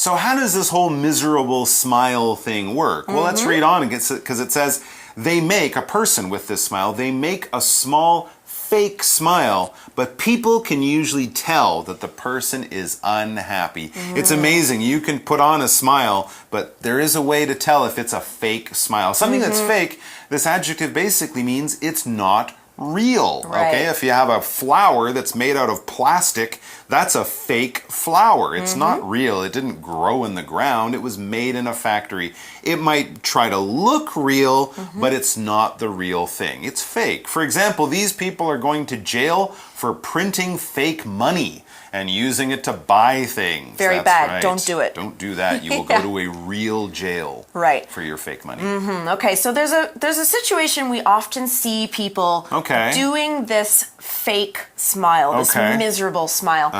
So how does this whole miserable smile thing work? Well, let's read on because it says, a person with this smile, they make a small fake smile, but people can usually tell that the person is unhappy. It's amazing. You can put on a smile, but there is a way to tell if it's a fake smile. Something that's fake, this adjective basically means it's not real. Right. Okay, if you have a flower that's made out of plastic, that's a fake flower. It's not real. It didn't grow in the ground. It was made in a factory. It might try to look real, but it's not the real thing. It's fake. For example, these people are going to jail for printing fake money and using it to buy things. Very That's bad. right. Don't do it. Don't do that. You will go to a real jail for your fake money. Okay, so there's a situation we often see people doing this fake smile, this miserable smile.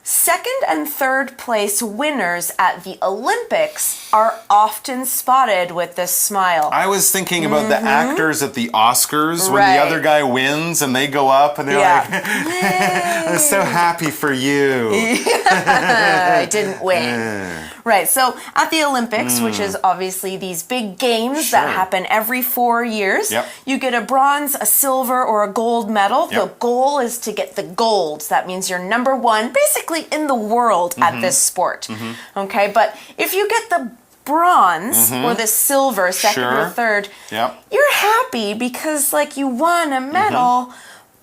Second and third place winners at the Olympics are often spotted with this smile. I was thinking about the actors at the Oscars when the other guy wins and they go up and they're like, I'm so happy for you. I didn't win. Right, so at the Olympics, which is obviously these big games that happen every 4 years, you get a bronze, a silver, or a gold medal. The goal is to get the gold. That means you're number one, basically in the world at this sport. Okay, but if you get the bronze or the silver, second or third, you're happy because like you won a medal,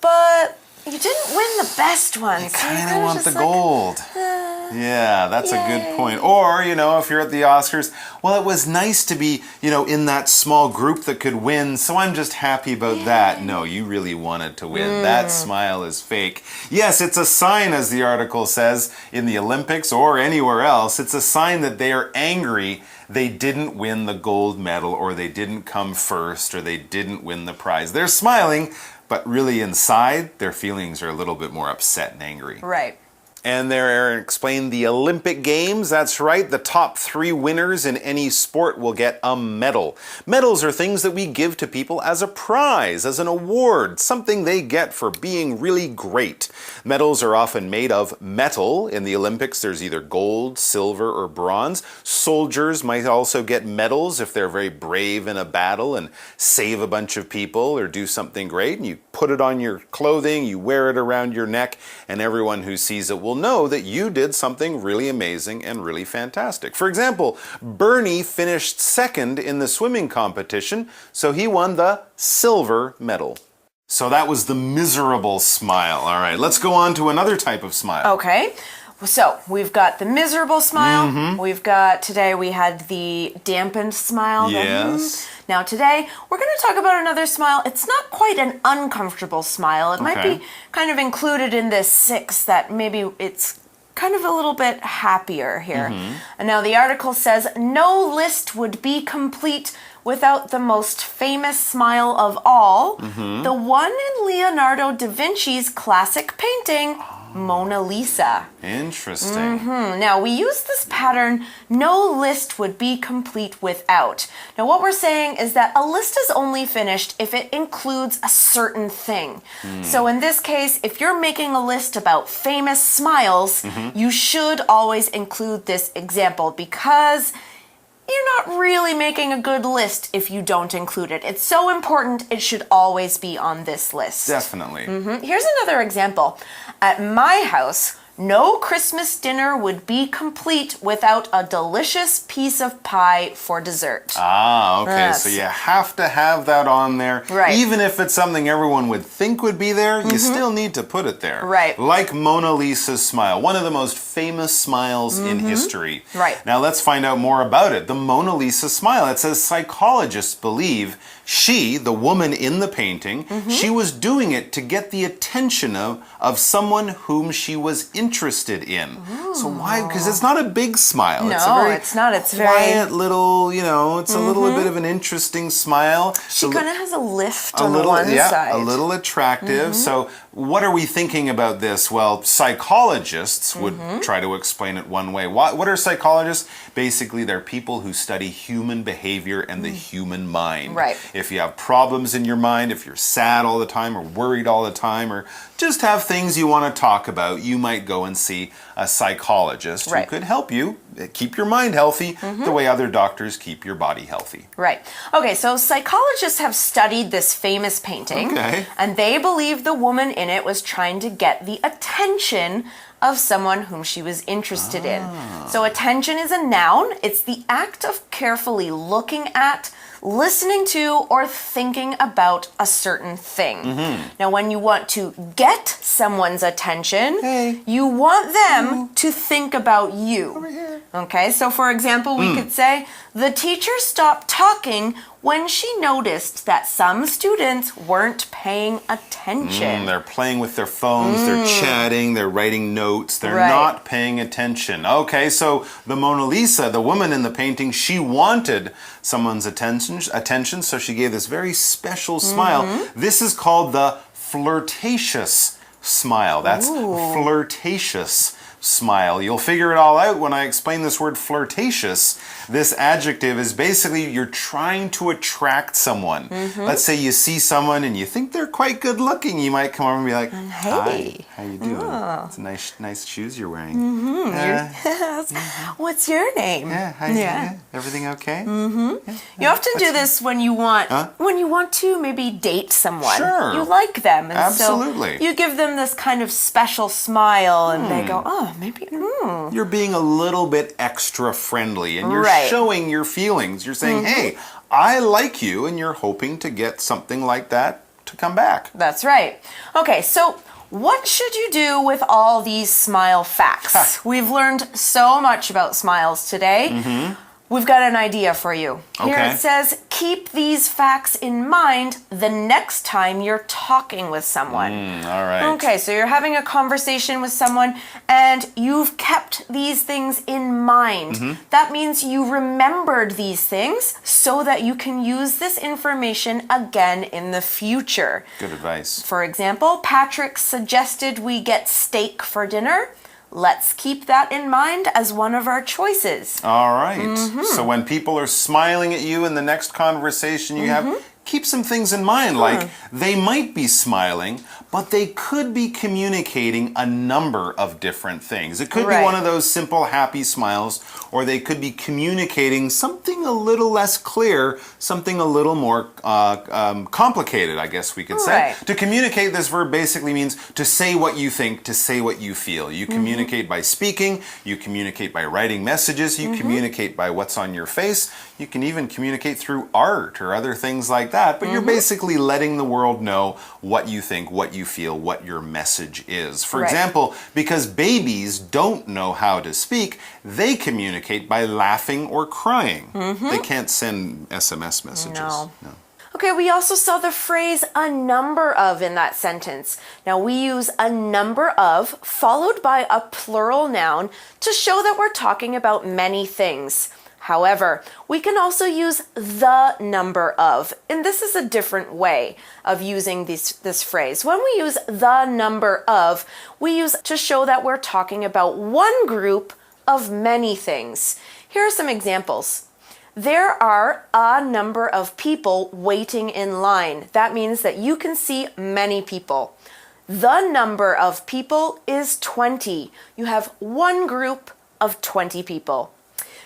but you didn't win the best one. You kind of want the gold. Yeah, that's a good point. Or, you know, if you're at the Oscars, well, it was nice to be, you know, in that small group that could win, so I'm just happy about that. No, you really wanted to win. That smile is fake. Yes, it's a sign, as the article says, in the Olympics or anywhere else. It's a sign that they are angry they didn't win the gold medal, or they didn't come first, or they didn't win the prize. They're smiling, but really inside, their feelings are a little bit more upset and angry. Right. And there, Aaron explained the Olympic Games. That's right. The top 3 winners in any sport will get a medal. Medals are things that we give to people as a prize, as an award, something they get for being really great. Medals are often made of metal. In the Olympics, there's either gold, silver, or bronze. Soldiers might also get medals if they're very brave in a battle and save a bunch of people or do something great. And you put it on your clothing, you wear it around your neck, and everyone who sees it will know that you did something really amazing and really fantastic. For example, Bernie finished second in the swimming competition, so he won the silver medal. So that was the miserable smile. All right, let's go on to another type of smile. Okay. So we've got the miserable smile. We've got, today we had the dampened smile. Yes. Now today we're going to talk about another smile. It's not quite an uncomfortable smile. It might be kind of included in this 6 that maybe it's kind of a little bit happier here. And now the article says, no list would be complete without the most famous smile of all, the one in Leonardo da Vinci's classic painting, Mona Lisa. Interesting. Now, we use this pattern, no list would be complete without. Now, what we're saying is that a list is only finished if it includes a certain thing. So in this case, if you're making a list about famous smiles, you should always include this example, because you're not really making a good list if you don't include it. It's so important, it should always be on this list. Definitely. Here's another example. At my house, no Christmas dinner would be complete without a delicious piece of pie for dessert. Ah, okay. So you have to have that on there. Right. Even if it's something everyone would think would be there, you still need to put it there. Right. Like Mona Lisa's smile, one of the most famous smiles in history. Right. Now let's find out more about it. The Mona Lisa smile. It says psychologists believe she, the woman in the painting, she was doing it to get the attention of someone whom she was interested in. So why? Because it's not a big smile. No, it's a very it's not. It's quiet little, you know, it's a little bit of an interesting smile. She kind of has a lift on the one side. A little attractive. So what are we thinking about this? Well, psychologists would try to explain it one way. What are psychologists? Basically, they're people who study human behavior and the human mind. Right. If you have problems in your mind, if you're sad all the time or worried all the time or just have things you want to talk about, you might go and see a psychologist who could help you keep your mind healthy the way other doctors keep your body healthy. Right. Okay, so psychologists have studied this famous painting, and they believe the woman in it was trying to get the attention of someone whom she was interested in. So attention is a noun. It's the act of carefully looking at, listening to, or thinking about a certain thing. Now, when you want to get someone's attention, you want them to think about you. Okay, so for example, we could say, the teacher stopped talking when she noticed that some students weren't paying attention. They're playing with their phones, they're chatting, they're writing notes, they're not paying attention. Okay, so the Mona Lisa, the woman in the painting, she wanted someone's attention, so she gave this very special smile. This is called the flirtatious smile. That's flirtatious smile. You'll figure it all out when I explain this word flirtatious. This adjective is basically you're trying to attract someone. Let's say you see someone and you think they're quite good looking. You might come over and be like, "Hi, how you doing? It's nice shoes you're wearing. What's your name? Everything okay?" You often do this when you want to maybe date someone. Sure. You like them, and Absolutely. so you give them this kind of special smile, and they go, "Oh, maybe." You're being a little bit extra friendly, and you're showing your feelings. You're saying, "Hey, I like you," and you're hoping to get something like that to come back. That's right. Okay, so what should you do with all these smile facts? We've learned so much about smiles today. We've got an idea for you. Here it says, keep these facts in mind the next time you're talking with someone. All right. Okay, so you're having a conversation with someone and you've kept these things in mind. That means you remembered these things so that you can use this information again in the future. Good advice. For example, Patrick suggested we get steak for dinner. Let's keep that in mind as one of our choices. All right. So when people are smiling at you in the next conversation you have, keep some things in mind, like they might be smiling, but they could be communicating a number of different things. It could be one of those simple happy smiles, or they could be communicating something a little less clear, something a little more complicated, I guess we could say. To communicate, this verb basically means to say what you think, to say what you feel. You communicate by speaking, you communicate by writing messages, you communicate by what's on your face, you can even communicate through art or other things like that, but you're basically letting the world know what you think, what you feel, what your message is. For example, because babies don't know how to speak, they communicate by laughing or crying. They can't send SMS messages. No. Okay, we also saw the phrase a number of in that sentence. Now we use a number of followed by a plural noun to show that we're talking about many things. However, we can also use the number of, and this is a different way of using this phrase. When we use the number of, we use to show that we're talking about one group of many things. Here are some examples. There are a number of people waiting in line. That means that you can see many people. The number of people is 20. You have one group of 20 people.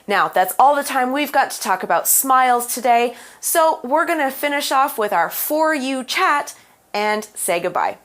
Now, that's all the time we've got to talk about smiles today, so we're going to finish off with our For You chat and say goodbye.